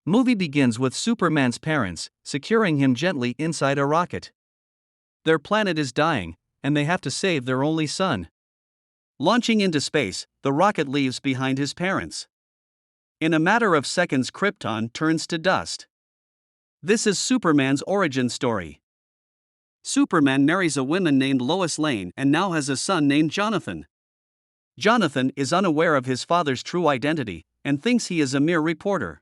Movie begins with Superman's parents securing him gently inside a rocket. Their planet is dying, and they have to save their only son. Launching into space, the rocket leaves behind his parents. In a matter of seconds, Krypton turns to dust. This is Superman's origin story. Superman marries a woman named Lois Lane and now has a son named Jonathan. Jonathan is unaware of his father's true identity and thinks he is a mere reporter.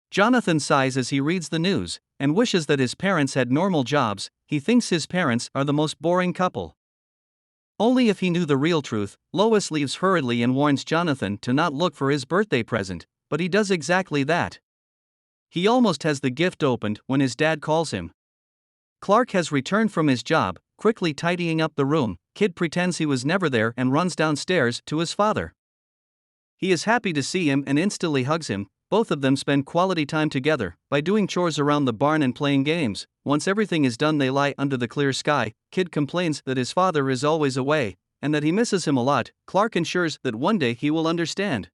Jonathan sighs as he reads the news and wishes that his parents had normal jobs. He thinks his parents are the most boring couple. Only if he knew the real truth. Lois leaves hurriedly and warns Jonathan to not look for his birthday present, but he does exactly that. He almost has the gift opened when his dad calls him. Clark has returned from his job, quickly tidying up the room. Kid pretends he was never there and runs downstairs to his father. He is happy to see him and instantly hugs him. Both of them spend quality time together by doing chores around the barn and playing games. Once everything is done, they lie under the clear sky. Kid complains that his father is always away and that he misses him a lot. Clark ensures that one day he will understand.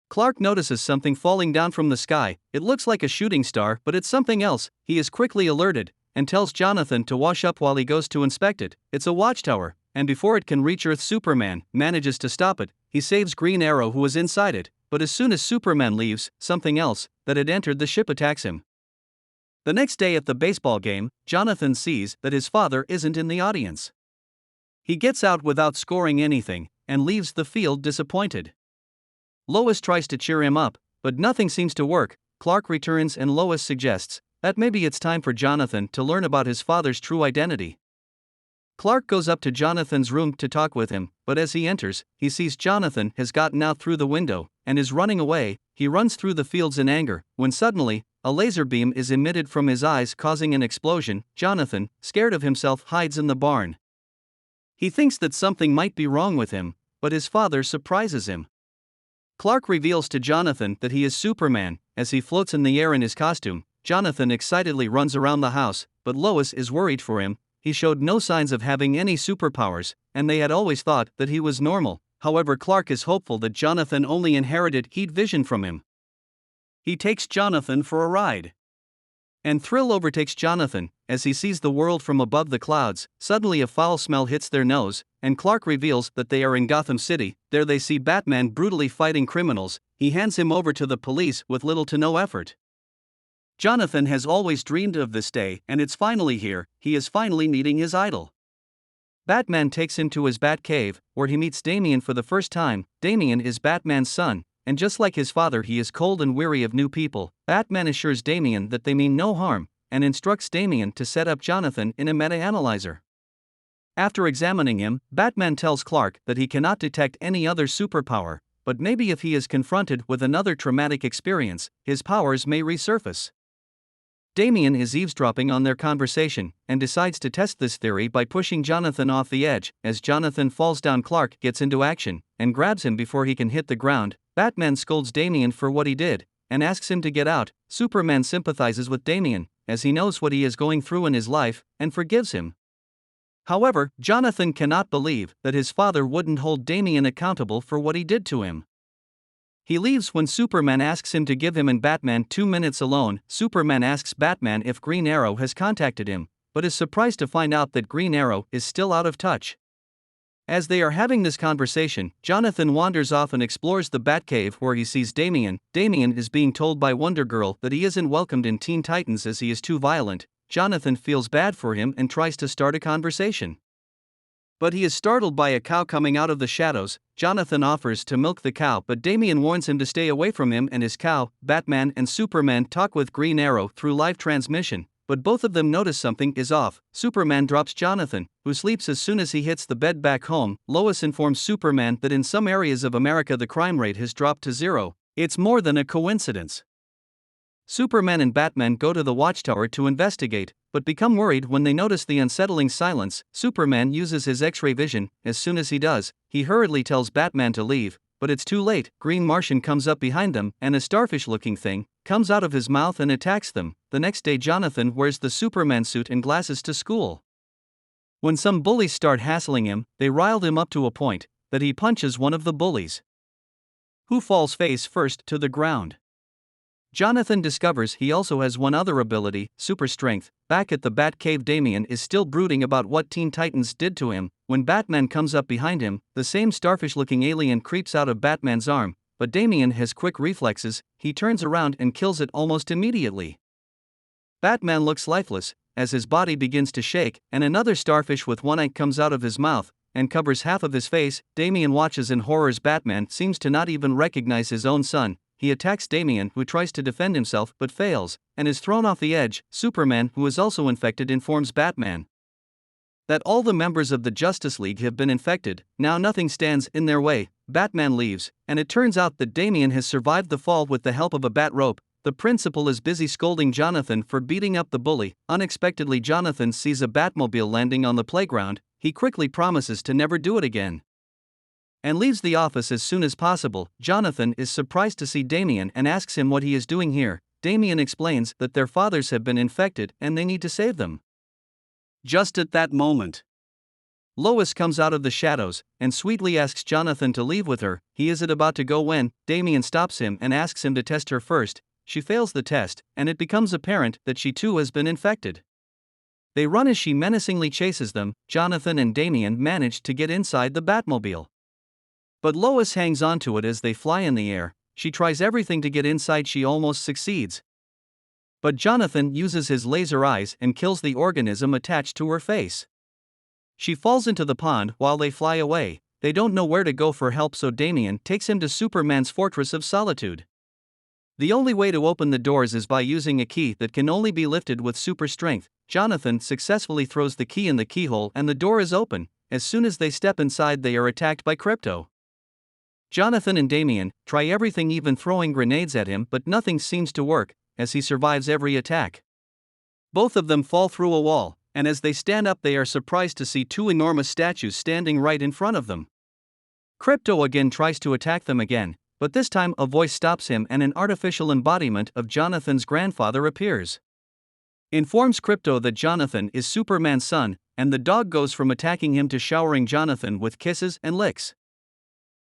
Clark notices something falling down from the sky. It looks like a shooting star, but it's something else. He is quickly alerted and tells Jonathan to wash up while he goes to inspect it. It's a watchtower, and before it can reach Earth, Superman manages to stop it. He saves Green Arrow, who was inside it, but as soon as Superman leaves, something else that had entered the ship attacks him. The next day at the baseball game, Jonathan sees that his father isn't in the audience. He gets out without scoring anything and leaves the field disappointed. Lois tries to cheer him up, but nothing seems to work. Clark returns and Lois suggests that maybe it's time for Jonathan to learn about his father's true identity. Clark goes up to Jonathan's room to talk with him, but as he enters, he sees Jonathan has gotten out through the window and is running away. He runs through the fields in anger, when suddenly, a laser beam is emitted from his eyes, causing an explosion. Jonathan, scared of himself, hides in the barn. He thinks that something might be wrong with him, but his father surprises him. Clark reveals to Jonathan that he is Superman. As he floats in the air in his costume, Jonathan excitedly runs around the house, but Lois is worried for him. He showed no signs of having any superpowers, and they had always thought that he was normal. However, Clark is hopeful that Jonathan only inherited heat vision from him. He takes Jonathan for a ride. And thrill overtakes Jonathan as he sees the world from above the clouds. Suddenly a foul smell hits their nose, and Clark reveals that they are in Gotham City. There they see Batman brutally fighting criminals. He hands him over to the police with little to no effort. Jonathan has always dreamed of this day, and it's finally here. He is finally meeting his idol. Batman takes him to his Batcave, where he meets Damian for the first time. Damian is Batman's son, and just like his father, he is cold and weary of new people. Batman assures Damian that they mean no harm, and instructs Damian to set up Jonathan in a meta-analyzer. After examining him, Batman tells Clark that he cannot detect any other superpower, but maybe if he is confronted with another traumatic experience, his powers may resurface. Damian is eavesdropping on their conversation and decides to test this theory by pushing Jonathan off the edge. As Jonathan falls down, Clark gets into action and grabs him before he can hit the ground. Batman scolds Damian for what he did and asks him to get out. Superman sympathizes with Damian as he knows what he is going through in his life and forgives him. However, Jonathan cannot believe that his father wouldn't hold Damian accountable for what he did to him. He leaves when Superman asks him to give him and Batman 2 minutes alone. Superman asks Batman if Green Arrow has contacted him, but is surprised to find out that Green Arrow is still out of touch. As they are having this conversation, Jonathan wanders off and explores the Batcave, where he sees Damian. Damian is being told by Wonder Girl that he isn't welcomed in Teen Titans as he is too violent. Jonathan feels bad for him and tries to start a conversation. But he is startled by a cow coming out of the shadows. Jonathan offers to milk the cow, but Damian warns him to stay away from him and his cow. Batman and Superman talk with Green Arrow through live transmission, but both of them notice something is off. Superman drops Jonathan, who sleeps as soon as he hits the bed back home. Lois informs Superman that in some areas of America the crime rate has dropped to zero. It's more than a coincidence. Superman and Batman go to the watchtower to investigate, but become worried when they notice the unsettling silence. Superman uses his X-ray vision. As soon as he does, he hurriedly tells Batman to leave, but it's too late. Green Martian comes up behind them, and a starfish-looking thing comes out of his mouth and attacks them. The next day, Jonathan wears the Superman suit and glasses to school. When some bullies start hassling him, they rile him up to a point that he punches one of the bullies, who falls face first to the ground. Jonathan discovers he also has one other ability, super strength. Back at the Batcave, Damian is still brooding about what Teen Titans did to him. When Batman comes up behind him, the same starfish-looking alien creeps out of Batman's arm, but Damian has quick reflexes. He turns around and kills it almost immediately. Batman looks lifeless as his body begins to shake, and another starfish with one eye comes out of his mouth and covers half of his face. Damian watches in horror as Batman seems to not even recognize his own son. He attacks Damian, who tries to defend himself but fails, and is thrown off the edge. Superman, who is also infected, informs Batman that all the members of the Justice League have been infected. Now nothing stands in their way. Batman leaves, and it turns out that Damian has survived the fall with the help of a bat rope. The principal is busy scolding Jonathan for beating up the bully. Unexpectedly, Jonathan sees a Batmobile landing on the playground. He quickly promises to never do it again and leaves the office as soon as possible. Jonathan is surprised to see Damian and asks him what he is doing here. Damian explains that their fathers have been infected and they need to save them. Just at that moment, Lois comes out of the shadows and sweetly asks Jonathan to leave with her. He isn't about to go when Damian stops him and asks him to test her first. She fails the test, and it becomes apparent that she too has been infected. They run as she menacingly chases them. Jonathan and Damian manage to get inside the Batmobile, but Lois hangs onto it as they fly in the air. She tries everything to get inside. She almost succeeds, but Jonathan uses his laser eyes and kills the organism attached to her face. She falls into the pond while they fly away. They don't know where to go for help, so Damian takes him to Superman's Fortress of Solitude. The only way to open the doors is by using a key that can only be lifted with super strength. Jonathan successfully throws the key in the keyhole and the door is open. As soon as they step inside, they are attacked by Crypto. Jonathan and Damian try everything, even throwing grenades at him, but nothing seems to work as he survives every attack. Both of them fall through a wall, and as they stand up, they are surprised to see two enormous statues standing right in front of them. Crypto again tries to attack them again, but this time a voice stops him and an artificial embodiment of Jonathan's grandfather appears. Informs Crypto that Jonathan is Superman's son, and the dog goes from attacking him to showering Jonathan with kisses and licks.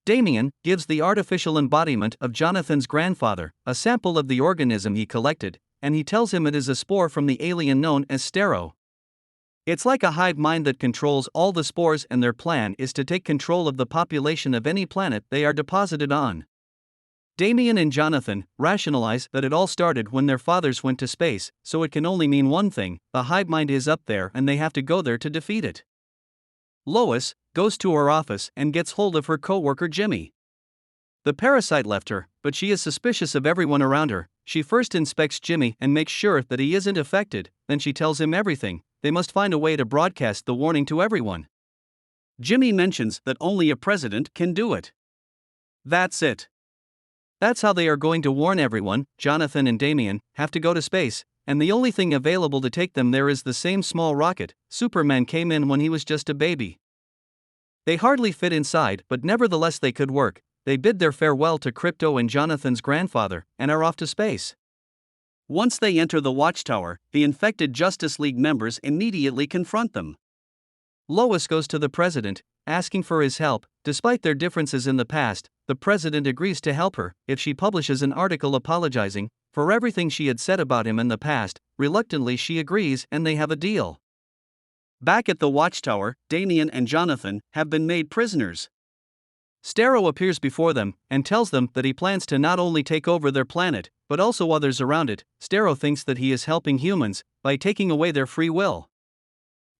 Damian gives the artificial embodiment of Jonathan's grandfather a sample of the organism he collected, and he tells him it is a spore from the alien known as Stero. It's like a hive mind that controls all the spores, and their plan is to take control of the population of any planet they are deposited on. Damian and Jonathan rationalize that it all started when their fathers went to space, so it can only mean one thing: the hive mind is up there and they have to go there to defeat it. Lois goes to her office and gets hold of her co-worker Jimmy. The parasite left her, but she is suspicious of everyone around her. She first inspects Jimmy and makes sure that he isn't affected, then she tells him everything. They must find a way to broadcast the warning to everyone. Jimmy mentions that only a president can do it. That's it. That's how they are going to warn everyone. Jonathan and Damian have to go to space, and the only thing available to take them there is the same small rocket Superman came in when he was just a baby. They hardly fit inside, but nevertheless they could work. They bid their farewell to Crypto and Jonathan's grandfather and are off to space. Once they enter the watchtower, the infected Justice League members immediately confront them. Lois goes to the president, asking for his help. Despite their differences in the past, the president agrees to help her if she publishes an article apologizing for everything she had said about him in the past. Reluctantly, she agrees and they have a deal. Back at the watchtower, Damian and Jonathan have been made prisoners. Stero appears before them and tells them that he plans to not only take over their planet, but also others around it. Stero thinks that he is helping humans by taking away their free will.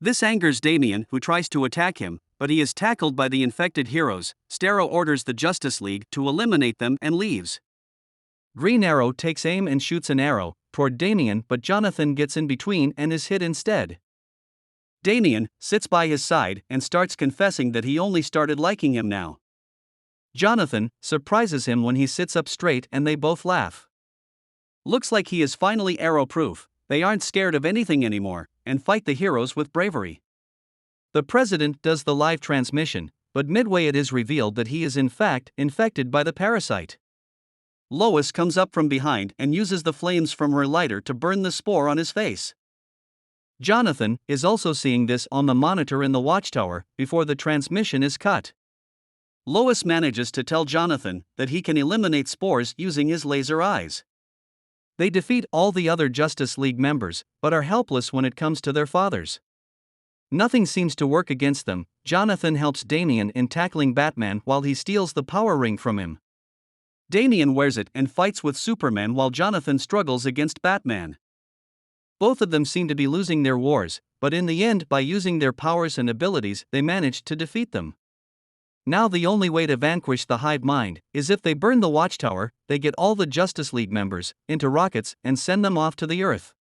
This angers Damian, who tries to attack him, but he is tackled by the infected heroes. Stero orders the Justice League to eliminate them and leaves. Green Arrow takes aim and shoots an arrow toward Damian, but Jonathan gets in between and is hit instead. Damian sits by his side and starts confessing that he only started liking him now. Jonathan surprises him when he sits up straight and they both laugh. Looks like he is finally arrow-proof. They aren't scared of anything anymore and fight the heroes with bravery. The president does the live transmission, but midway it is revealed that he is in fact infected by the parasite. Lois comes up from behind and uses the flames from her lighter to burn the spore on his face. Jonathan is also seeing this on the monitor in the watchtower before the transmission is cut. Lois manages to tell Jonathan that he can eliminate spores using his laser eyes. They defeat all the other Justice League members, but are helpless when it comes to their fathers. Nothing seems to work against them. Jonathan helps Damian in tackling Batman while he steals the power ring from him. Damian wears it and fights with Superman while Jonathan struggles against Batman. Both of them seem to be losing their wars, but in the end, by using their powers and abilities, they manage to defeat them. Now the only way to vanquish the hive mind is if they burn the Watchtower. They get all the Justice League members into rockets and send them off to the Earth.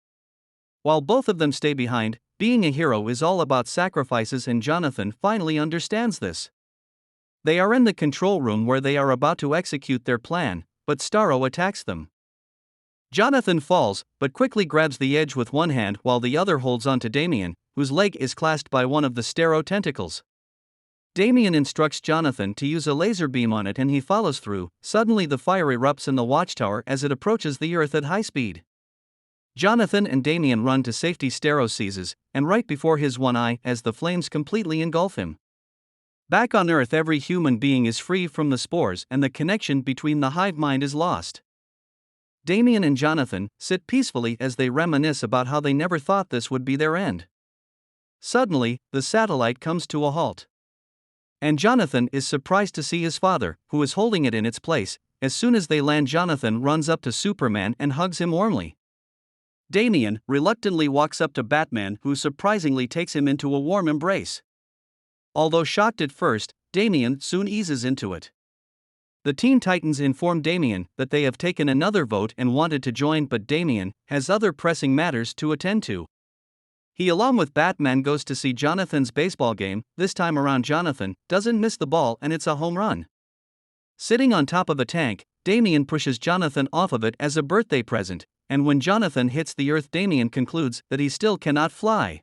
While both of them stay behind, being a hero is all about sacrifices, and Jonathan finally understands this. They are in the control room where they are about to execute their plan, but Starro attacks them. Jonathan falls, but quickly grabs the edge with one hand while the other holds on to Damian, whose leg is clasped by one of the Starro tentacles. Damian instructs Jonathan to use a laser beam on it and he follows through. Suddenly the fire erupts in the Watchtower as it approaches the Earth at high speed. Jonathan and Damian run to safety. Starro seizes, and right before his one eye, as the flames completely engulf him. Back on Earth, every human being is free from the spores and the connection between the hive mind is lost. Damian and Jonathan sit peacefully as they reminisce about how they never thought this would be their end. Suddenly, the satellite comes to a halt. And Jonathan is surprised to see his father, who is holding it in its place. As soon as they land, Jonathan runs up to Superman and hugs him warmly. Damian reluctantly walks up to Batman, who surprisingly takes him into a warm embrace. Although shocked at first, Damian soon eases into it. The Teen Titans inform Damian that they have taken another vote and wanted to join, but Damian has other pressing matters to attend to. He, along with Batman, goes to see Jonathan's baseball game. This time around, Jonathan doesn't miss the ball and it's a home run. Sitting on top of a tank, Damian pushes Jonathan off of it as a birthday present, and when Jonathan hits the Earth, Damian concludes that he still cannot fly.